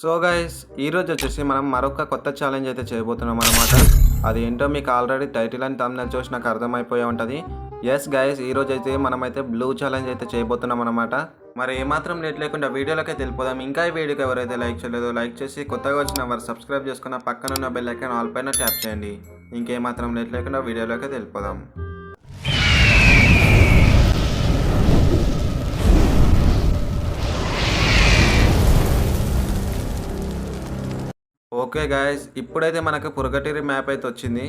So guys ఈరోజు వచ్చేసి మనం మరొక కొత్త ఛాలెంజ్ అయితే చేయబోతున్నాం అనమాట. అది ఏంటో మీకు ఆల్రెడీ టైటిల్ అండ్ థంబ్నెయిల్ చూసి నాకు అర్థమైపోయి ఉంటుంది. ఎస్ గైస్, ఈరోజు అయితే మనమైతే బ్లూ ఛాలెంజ్ అయితే చేయబోతున్నాం అనమాట. మరి ఏమాత్రం లేట్ లేకుండా వీడియోలోకి వెళ్ళిపోదాం. ఇంకా ఈ వీడియోకి ఎవరైతే లైక్ చేయలేదో లైక్ చేసి, కొత్తగా వచ్చిన వారు సబ్స్క్రైబ్ చేసుకున్న పక్కన ఉన్న బెల్ ఐకాన్ ఆల్ పైన ట్యాప్ చేయండి. ఇంకేమాత్రం లేట్ లేకుండా వీడియోలోకి వెళ్ళిపోదాం. ఓకే గాయస్, ఇప్పుడైతే మనకు పురగటిరి మ్యాప్ అయితే వచ్చింది.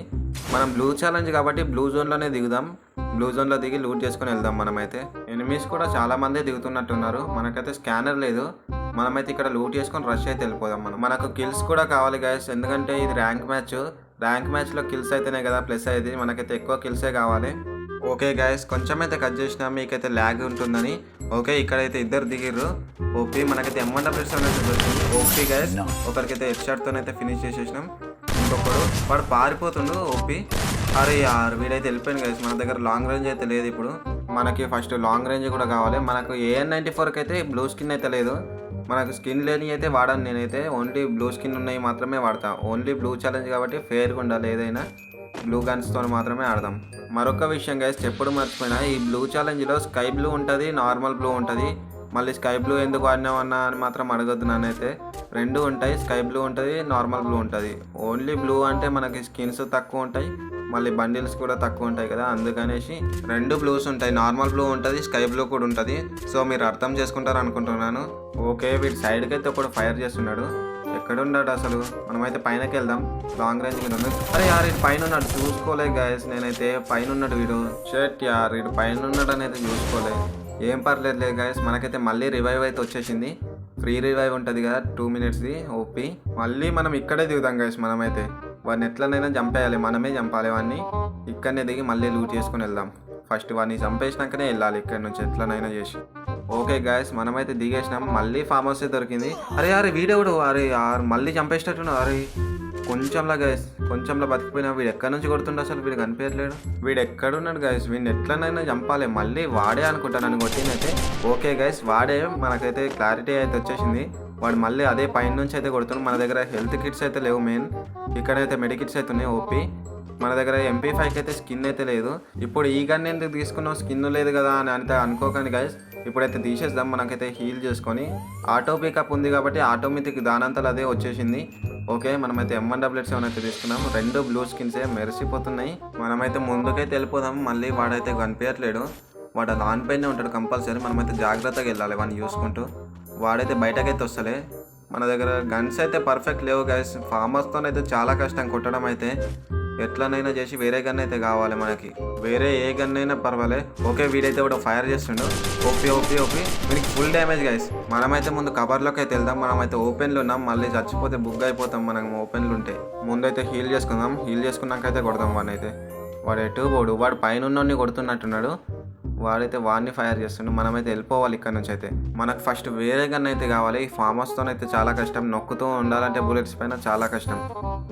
మనం బ్లూ ఛాలెంజ్ కాబట్టి బ్లూ జోన్లోనే దిగుదాం. బ్లూ జోన్లో దిగి లూట్ చేసుకొని వెళ్దాం. మనమైతే ఎనిమీస్ కూడా చాలా మంది దిగుతున్నట్టున్నారు. మనకైతే స్కానర్ లేదు. మనమైతే ఇక్కడ లూట్ చేసుకొని రష్ అయితే వెళ్ళిపోదాం. మనకు కిల్స్ కూడా కావాలి గాయస్, ఎందుకంటే ఇది ర్యాంక్ మ్యాచ్లో కిల్స్ అయితేనే కదా ప్లస్ అయ్యేది. మనకైతే ఎక్కువ కిల్సే కావాలి. ఓకే గాయస్, కొంచెం అయితే కట్ చేసినా మీకైతే ల్యాగ్ ఉంటుందని. ఓకే, ఇక్కడైతే ఇద్దరు దిగిర్రు. ఓపీ మనకైతే M1W7 అయితే దొరికింది. ఓపీ గాయస్, ఒకరికైతే హెడ్ షాట్తోనైతే ఫినిష్ చేసేసినాం. ఇంకొకడు వాడు పారిపోతుండు. ఓపీ అరే యార్, వీడైతే వెళ్ళిపోయింది గాయస్. మన దగ్గర లాంగ్ రేంజ్ అయితే లేదు. ఇప్పుడు మనకి ఫస్ట్ లాంగ్ రేంజ్ కూడా కావాలి. మనకు AN94కి అయితే బ్లూ స్కిన్ అయితే లేదు. మనకు స్కిన్ లేని అయితే వాడాను నేనైతే. ఓన్లీ బ్లూ స్కిన్ ఉన్నాయి మాత్రమే వాడతా. ఓన్లీ బ్లూ ఛాలెంజ్ కాబట్టి ఫేర్గా ఉండాలి. ఏదైనా బ్లూ గన్స్తో మాత్రమే ఆడదాం. మరొక విషయం గైస్, చెప్పుడు మర్చిపోయినా, ఈ బ్లూ ఛాలెంజ్లో స్కై బ్లూ ఉంటుంది, నార్మల్ బ్లూ ఉంటుంది. మళ్ళీ స్కై బ్లూ ఎందుకు ఆడినామన్నా అని మాత్రం అడగొద్దు నన్నైతే. రెండు ఉంటాయి, స్కై బ్లూ ఉంటుంది, నార్మల్ బ్లూ ఉంటుంది. ఓన్లీ బ్లూ అంటే మనకి స్కిన్స్ తక్కువ ఉంటాయి, మళ్ళీ బండిల్స్ కూడా తక్కువ ఉంటాయి కదా, అందుకనేసి రెండు బ్లూస్ ఉంటాయి. నార్మల్ బ్లూ ఉంటుంది, స్కై బ్లూ కూడా ఉంటుంది. సో మీరు అర్థం చేసుకుంటారు అనుకుంటున్నాను. ఓకే, వీడి సైడ్కి అయితే ఒకడు ఫైర్ చేస్తున్నాడు. ఎక్కడున్నాడు అసలు? మనమైతే పైనకి వెళ్దాం. లాంగ్ రేంజ్ మీద ఉంది. అరే యార్, ఇటు పైన ఉన్నాడు, చూసుకోలేదు గాయస్. నేనైతే పైన ఉన్నాడు వీడు. షర్ట్ యార్, ఇటు పైన ఉన్నాడు అనేది చూసుకోలేదు. ఏం పర్లేదు గాయస్, మనకైతే మళ్ళీ రివైవ్ అయితే వచ్చేసింది. ఫ్రీ రివైవ్ ఉంటుంది కదా 2 minutesది. ఓపీ మళ్ళీ మనం ఇక్కడే దిగుదాం గాయస్. మనమైతే వాడిని ఎట్లనైనా చంపేయాలి, మనమే చంపాలి వాడిని. ఇక్కడనే దిగి మళ్ళీ లూట్ చేసుకుని వెళ్దాం. ఫస్ట్ వాడిని చంపేసినాకనే వెళ్ళాలి ఇక్కడ నుంచి ఎట్లనైనా చేసి. ఓకే గాయస్, మనమైతే దిగేసినాం. మళ్ళీ ఫామ్ హౌస్ దొరికింది. అరే అరే, వీడెవడు? అరే యార్, మళ్ళీ చంపేసినట్టున్నాడు. అరే కొంచెంలా గాయస్, కొంచెంలో బతికిపోయినా. వీడు ఎక్కడి నుంచి కొడుతుండే అసలు? వీడు కనిపించట్లేడు. వీడు ఎక్కడున్నాడు గాయస్? వీడిని ఎట్లనైనా చంపాలి. మళ్ళీ వాడే అనుకుంటాను నన్ను కొట్టినైతే. ఓకే గాయస్, వాడే. మనకైతే క్లారిటీ అయితే వచ్చేసింది. వాడు మళ్ళీ అదే పైన నుంచి అయితే కొడుతున్నాడు. మన దగ్గర హెల్త్ కిట్స్ అయితే లేవు. మెయిన్ ఇక్కడైతే మెడికిట్స్ అయితే ఉన్నాయి. ఓపీ మన దగ్గర MP5కి అయితే స్కిన్ అయితే లేదు. ఇప్పుడు ఈ గన్ ఎందుకు తీసుకున్నావు, స్కిన్ లేదు కదా అని అయితే అనుకోకండి గైస్. ఇప్పుడైతే తీసేద్దాం. మనకైతే హీల్ చేసుకొని ఆటో పికప్ ఉంది కాబట్టి ఆటోమేటిక్ దానంతలు అదే వచ్చేసింది. ఓకే, మనమైతే M1W7 అయితే తీసుకున్నాం. రెండు బ్లూ స్కిన్సే మెరిసిపోతున్నాయి. మనమైతే ముందుకైతే వెళ్ళిపోదాం. మళ్ళీ వాడైతే కనిపించట్లేడు. వాడు దానిపైనే ఉంటాడు కంపల్సరీ. మనమైతే జాగ్రత్తగా వెళ్ళాలి వాడిని చూసుకుంటూ. వాడైతే బయటకైతే వస్తలే. మన దగ్గర గన్స్ అయితే పర్ఫెక్ట్ లేవు గైస్. ఫార్మర్స్తోనైతే చాలా కష్టం కొట్టడం అయితే. ఎట్లనైనా చేసి వేరే గన్ అయితే కావాలి మనకి. వేరే ఏ గన్ అయినా పర్వాలే. ఓకే, వీడైతే కూడా ఫైర్ చేస్తుండు. ఓపీ వీడికి ఫుల్ డ్యామేజ్ గైస్. మనమైతే ముందు కవర్లోకి అయితే వెళ్దాం. మనమైతే ఓపెన్లో ఉన్నాం. మళ్ళీ చచ్చిపోతే బుగ్ అయిపోతాం మనం ఓపెన్లు ఉంటే. ముందైతే హీల్ చేసుకుందాం. హీల్ చేసుకున్నాక అయితే కొడదాం వాడిని అయితే. వాడు ఎటు పోడు. వాడు పైన ఉన్నోడిని కొడుతున్నట్టున్నాడు. వాడైతే వాడిని ఫైర్ చేస్తుండు. మనమైతే వెళ్ళిపోవాలి ఇక్కడ నుంచి అయితే. మనకు ఫస్ట్ వేరే గన్ అయితే కావాలి. ఈ ఫామ్ హౌస్తోనైతే చాలా కష్టం. నొక్కుతూ ఉండాలంటే బుల్లెట్స్ పైన చాలా కష్టం.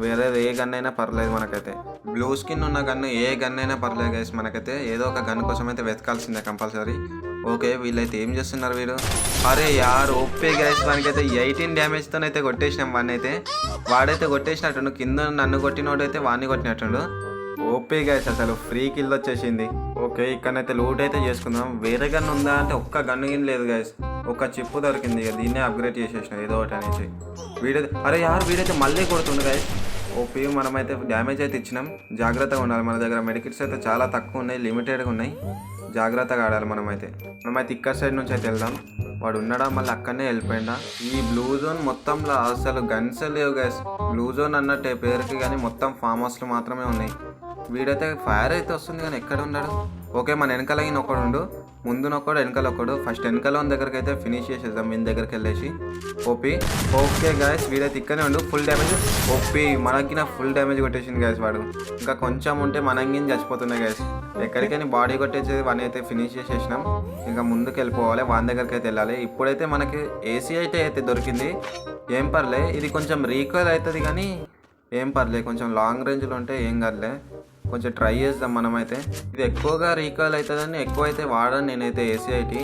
వేరేది ఏ గన్ అయినా పర్లేదు మనకైతే. బ్లూ స్కిన్ ఉన్న గన్ను ఏ గన్ అయినా పర్లేదు గైస్. మనకైతే ఏదో ఒక గన్ కోసం అయితే వెతకాల్సిందే కంపల్సరీ. ఓకే, వీళ్ళైతే ఏం చేస్తున్నారు వీడు? అరే యార్, ఓపే గైస్. వానికైతే 18 డ్యామేజ్తోనైతే కొట్టేసినాం వాడిని అయితే. వాడైతే కొట్టేసినట్టుండు. కింద నన్ను కొట్టినోడైతే వాడిని కొట్టినట్టుండు. ఓపీ గైస్, అసలు ఫ్రీ కిల్ వచ్చేసింది. ఓకే, ఇక్కడైతే లూట్ అయితే చేసుకుందాం. వేరే గన్ ఉందా అంటే ఒక్క గన్ను గిన్ లేదు గైస్. ఒక చిప్పు దొరికింది. ఇక దీన్నే అప్గ్రేడ్ చేసేసిన ఏదో ఒకటి అనేసి. అరే యార్, వీడైతే మళ్ళీ కొడుతుండు గైస్. ఓపీ మనమైతే డ్యామేజ్ అయితే ఇచ్చినాం. జాగ్రత్తగా ఉండాలి. మన దగ్గర మెడికిట్స్ అయితే చాలా తక్కువ ఉన్నాయి, లిమిటెడ్గా ఉన్నాయి. జాగ్రత్తగా ఆడాలి. మనమైతే ఇక్కడ సైడ్ నుంచి అయితే వెళ్దాం. వాడు ఉన్నాడా మళ్ళీ అక్కడనే వెళ్ళిపోయిందా? ఈ బ్లూ జోన్ మొత్తంలో అసలు గన్స్ లేవు గైస్. బ్లూ జోన్ అన్నట్టే పేరుకి, కానీ మొత్తం ఫామ్ హౌస్లు మాత్రమే ఉన్నాయి. వీడైతే ఫైర్ అయితే వస్తుంది కానీ ఎక్కడ ఉన్నాడు? ఓకే, మన వెనకాలగిన ఒకడు, ముందునొక్కడు, వెనకాల ఒకడు. ఫస్ట్ వెనకాల ఉన్న దగ్గరికి అయితే ఫినిష్ చేసేద్దాం. వీని దగ్గరికి వెళ్ళేసి. ఓపీ ఓకే గాయస్, వీడైతే ఇక్కడనే ఉండు. Full damage. ఓపీ మనకి ఫుల్ డ్యామేజ్ కొట్టేసింది గాయస్ వాడు. ఇంకా కొంచెం ఉంటే మనకి చచ్చిపోతున్నాయి గాయస్. ఎక్కడికైనా బాడీ కొట్టేసేది వాడిని అయితే ఫినిష్ చేసేసినాం. ఇంకా ముందుకు వెళ్ళిపోవాలి. వాని దగ్గరికి అయితే వెళ్ళాలి. ఇప్పుడైతే మనకి AC అయితే దొరికింది. ఏం పర్లే, ఇది కొంచెం రీకాల్ అవుతుంది కానీ ఏం పర్లే. కొంచెం లాంగ్ రేంజ్లో ఉంటే ఏం కాదులే. కొంచెం ట్రై చేద్దాం మనమైతే. ఇది ఎక్కువగా రీకాల్ అవుతుందని ఎక్కువ అయితే వాడను నేనైతే AC.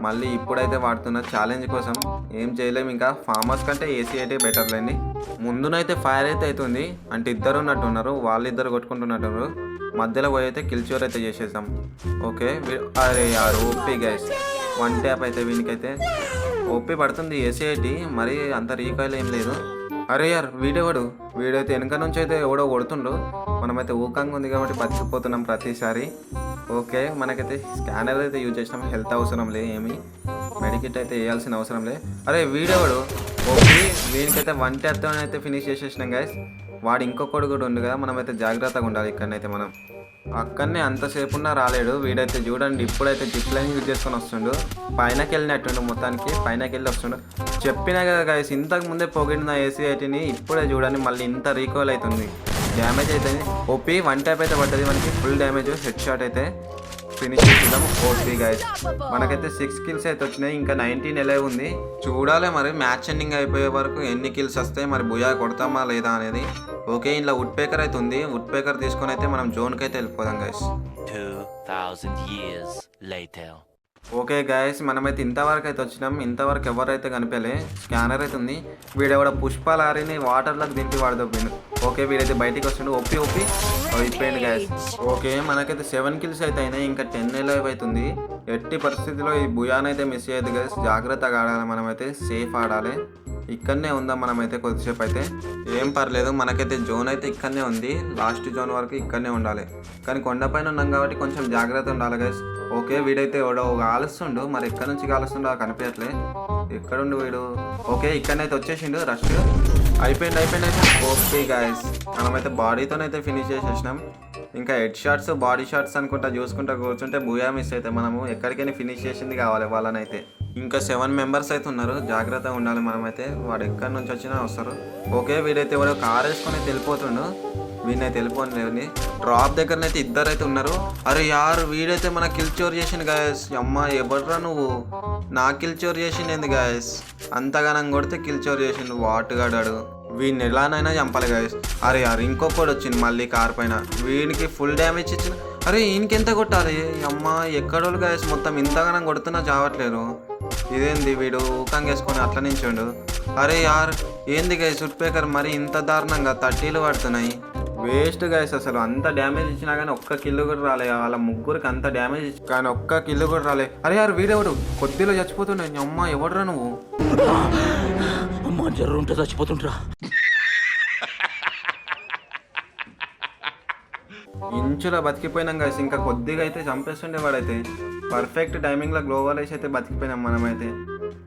మళ్ళీ ఇప్పుడైతే వాడుతున్న ఛాలెంజ్ కోసం ఏం చేయలేము. ఇంకా ఫార్మర్స్ కంటే ఏసీ అయితే బెటర్ లేండి. ముందునైతే ఫైర్ అయితే అవుతుంది, అంటే ఇద్దరు ఉన్నట్టున్నారు, వాళ్ళిద్దరు కొట్టుకుంటున్నట్టున్నారు. మధ్యలో పోయి అయితే కిల్ చోర్ అయితే చేసేద్దాం. ఓకే అరే యార్ ఓపీ గైస్, 1 ట్యాప్ అయితే వీనికైతే ఓపీ పడుతుంది. ఏసీ ఐటీ మరి అంత రీకాయిల్ ఏం లేదు. అరే యార్ వీడైతే వెనక నుంచి అయితే ఎవడో కొడుతుండు. మనమైతే ఊకంగా ఉంది కాబట్టి బతికిపోతున్నాం ప్రతిసారి. ఓకే మనకైతే స్కానర్ అయితే యూజ్ చేసినాం, హెల్త్ అవసరం లేదు, ఏమి మెడికిట్ అయితే వేయాల్సిన అవసరం లేదు. అరే వీడెవడు ఓకే, వీనికైతే 1 ట్యాప్తో అయితే ఫినిష్ చేసేసినాం గైస్. వాడు ఇంకొకడు కూడా ఉంది కదా, మనమైతే జాగ్రత్తగా ఉండాలి. ఇక్కడనైతే మనం అక్కడనే అంతసేపు ఉన్నా రాలేడు. వీడైతే చూడండి ఇప్పుడైతే జిప్ లైన్ యూజ్ చేసుకొని వస్తుండు, పైనకి వెళ్ళినట్టుండు, మొత్తానికి పైనకి వెళ్ళి వస్తుండు. చెప్పినా కదా గైస్, ఇంతకు ముందే పొగిడిన ఏసీ ఐటీని ఇప్పుడే చూడండి మళ్ళీ ఇంత రీకాల్ అవుతుంది, డ్యామేజ్ అవుతుంది. ఓపీ 1 ట్యాప్ అయితే పడ్డది మనకి, ఫుల్ డ్యామేజ్, హెడ్ షాట్ అయితే ఫినిష్ చేద్దాం. ఓపీ గైస్ మనకైతే 6 కిల్స్ అయితే వచ్చినాయి, ఇంకా 19 ఎలా ఉంది చూడాలి. మరి మ్యాచ్ ఎండింగ్ అయిపోయే వరకు ఎన్ని కిల్స్ వస్తాయి, మరి బుయా కొడతామా లేదా అనేది. ఓకే ఇంట్లో వుడ్ పేకర్ అయితే ఉంది, వుడ్ పేకర్ తీసుకొని అయితే మనం జోన్కి అయితే వెళ్ళిపోదాం guys. 2000 years later. Okay guys మనమైతే ఇంతవరకు అయితే వచ్చినాం. ఇంతవరకు ఎవరైతే కనిపించలే, స్కానర్ అయితే ఉంది. వీడెవడ పుష్పలారిని వాటర్లోకి దింపి వాడదొప్పిండు. ఓకే వీడైతే బయటికి వస్తుండు, ఒప్పి అయిపోయింది గైస్. ఓకే మనకైతే 7 కిల్స్ అయితే అయినాయి, ఇంకా 10 ఎలైవ్ అవుతుంది. ఎట్టి పరిస్థితిలో ఈ బుయానైతే మిస్ అయ్యేది గైస్, జాగ్రత్తగా ఆడాలి, మనమైతే సేఫ్ ఆడాలి. ఇక్కడనే ఉందాం మనమైతే కొద్దిసేపు అయితే, ఏం పర్లేదు. మనకైతే జోన్ అయితే ఇక్కడనే ఉంది, లాస్ట్ జోన్ వరకు ఇక్కడనే ఉండాలి. కానీ కొండపైన ఉన్నాం కాబట్టి కొంచెం జాగ్రత్త ఉండాలి గైస్. ఓకే వీడైతే ఎవడో కాలుస్తుండు, మరి ఎక్కడి నుంచి కాలుస్తుండో కనిపించట్లే, ఎక్కడుండు వీడు. ఓకే ఇక్కడనైతే వచ్చేసిండు, రష్ అయిపోయింది. ఓకే గైస్ మనమైతే బాడీతోనైతే ఫినిష్ చేసేసినాం. ఇంకా హెడ్ షాట్స్ బాడీ షాట్స్ అనుకుంటా చూసుకుంటా కూర్చుంటే బుయా మిస్ అయితే మనము ఎక్కడికైనా ఫినిష్ చేసింది కావాలి వాళ్ళనైతే. ఇంకా 7 మెంబర్స్ అయితే ఉన్నారు, జాగ్రత్తగా ఉండాలి మనమైతే, వాడు ఎక్కడి నుంచి వచ్చినా వస్తారు. ఓకే వీడైతే ఎవరో కార్ వేసుకొని వెళ్ళిపోతుండు, వీడినైతే వెళ్ళిపోండి. డ్రాప్ దగ్గరనైతే ఇద్దరైతే ఉన్నారు. అరే యార్ వీడైతే మన కిల్ చోర్ చేసిండు గాయస్. అమ్మ ఎవడ్రా నువ్వు, నా కిల్ చోర్ చేసిండేంది గాయస్, అంతగానం కొడితే కిల్ చోర్ చేసిండు వాటుగాడాడు. వీడిని ఎలానైనా చంపాలి గాయస్. అరే యార్ ఇంకొకటి వచ్చింది మళ్ళీ కార్ పైన, వీడికి ఫుల్ డ్యామేజ్ ఇచ్చింది. అరే ఈయనకెంత కొట్టాలి, అమ్మ ఎక్కడోళ్ళు గాయస్, మొత్తం ఇంతగానం కొడుతున్నా చావట్లేరు. ఇదేంది వీడు ఊకంగా వేసుకొని అట్లా నించోండు. అరే యార్ ఏంది గాయస్ వుడ్ పేకర్ మరి ఇంత దారుణంగా 30లు పడుతున్నాయి, వేస్ట్ గైస్. అసలు అంత డ్యామేజ్ ఇచ్చినా కానీ ఒక్క కిల్లు కూడా రాలే, వాళ్ళ ముగ్గురికి అంత డ్యామేజ్ ఇచ్చి కానీ ఒక్క కిల్లు కూడా రాలే. అరే యారు వీడెవడు కొద్దిలో చచ్చిపోతుండే, అమ్మ ఎవడరా నువ్వు, జర్రుంటే చచ్చిపోతుంటా. ఇంచులో బతికిపోయినాం గైస్, ఇంకా కొద్దిగా అయితే చంపేస్తుండే వాడైతే. పర్ఫెక్ట్ టైమింగ్లో గ్లోవల్ వేసి అయితే బతికిపోయినాం మనమైతే.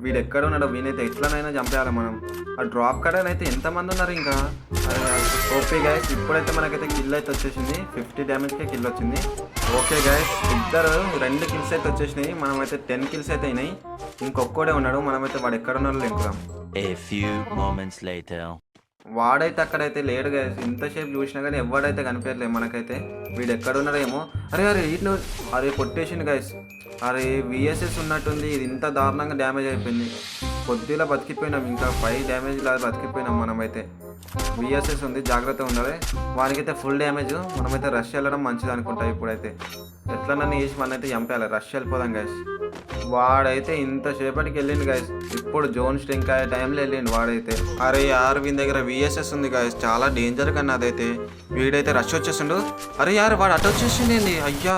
వీడు ఎక్కడ ఉన్నాడో వీనైతే ఎట్లనైనా చంపేయాలి మనం. ఆ డ్రాప్ కడనైతే ఎంతమంది ఉన్నారు ఇంకా. ఓకే గైస్ ఇప్పుడైతే మనకైతే కిల్ అయితే వచ్చేసింది, 50 డ్యామేజ్కే కిల్ వచ్చింది. ఓకే గైస్ 2 కిల్స్ అయితే వచ్చేసినాయి, మనమైతే 10 కిల్స్ అయితే అయినాయి. ఇంకొక్కడే ఉన్నాడు, మనమైతే వాడు ఎక్కడ ఉన్నాడో లెంకుదాం. A few moments later. వాడైతే అక్కడైతే లేడు గైస్, ఇంతసేపు చూసినా కానీ ఎవడైతే కనిపించలేదు మనకైతే. వీడు ఎక్కడ ఉన్నాడేమో. అరే కొట్టేసిండు గైస్. అరే విఎస్ఎస్ ఉన్నట్టుంది, ఇది ఇంత దారుణంగా డ్యామేజ్ అయిపోయింది. కొద్దిగా బతికిపోయినాం, ఇంకా 5 డ్యామేజ్ లాగా బతికిపోయినాం మనమైతే. విఎస్ఎస్ ఉంది, జాగ్రత్తగా ఉండాలి. వానికైతే ఫుల్ డ్యామేజ్, మనమైతే రష్ వెళ్ళడం మంచిది అనుకుంటా. ఇప్పుడైతే ఎట్లా నన్ను వేసి మనైతే చంపేయాలి, రష్ వెళ్ళిపోదాం గైస్. వాడైతే ఇంతసేపటికి వెళ్ళిండు గైస్, ఇప్పుడు జోన్ స్ట్రింక్ అయ్యే టైంలో వెళ్ళిండు వాడైతే. అరే యార్ వీని దగ్గర విఎస్ఎస్ ఉంది గైస్, చాలా డేంజర్ కన్నా అదైతే. వీడైతే రష్ వచ్చేసిండు. అరే యార్ వాడు అటు వచ్చేసిండు ఏంది, అయ్యా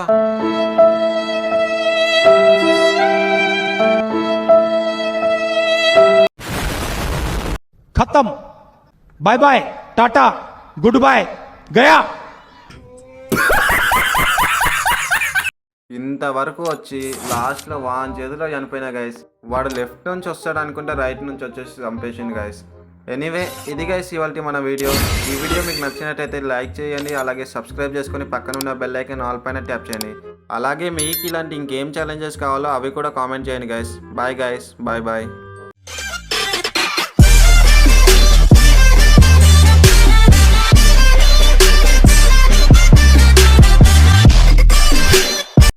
खत्म, bye bye, tata, good bye, गया. ఇంతవరకు వచ్చి లాస్ట్లో వాన్ చేతిలో చనిపోయినా గైస్. వాడు లెఫ్ట్ నుంచి వస్తాడు అనుకుంటే రైట్ నుంచి వచ్చేసి చంపేసింది గైస్. ఎనీవే ఇది గైస్ ఇవాళ మన వీడియో. ఈ వీడియో మీకు నచ్చినట్టయితే లైక్ చేయండి, అలాగే సబ్స్క్రైబ్ చేసుకొని పక్కన ఉన్న బెల్ ఐకాన్ ఆల్ పైన ట్యాప్ చేయండి. అలాగే మీకు ఇలాంటి ఇంకేం ఛాలెంజెస్ కావాలో అవి కూడా కామెంట్ చేయండి guys. Bye guys, bye bye.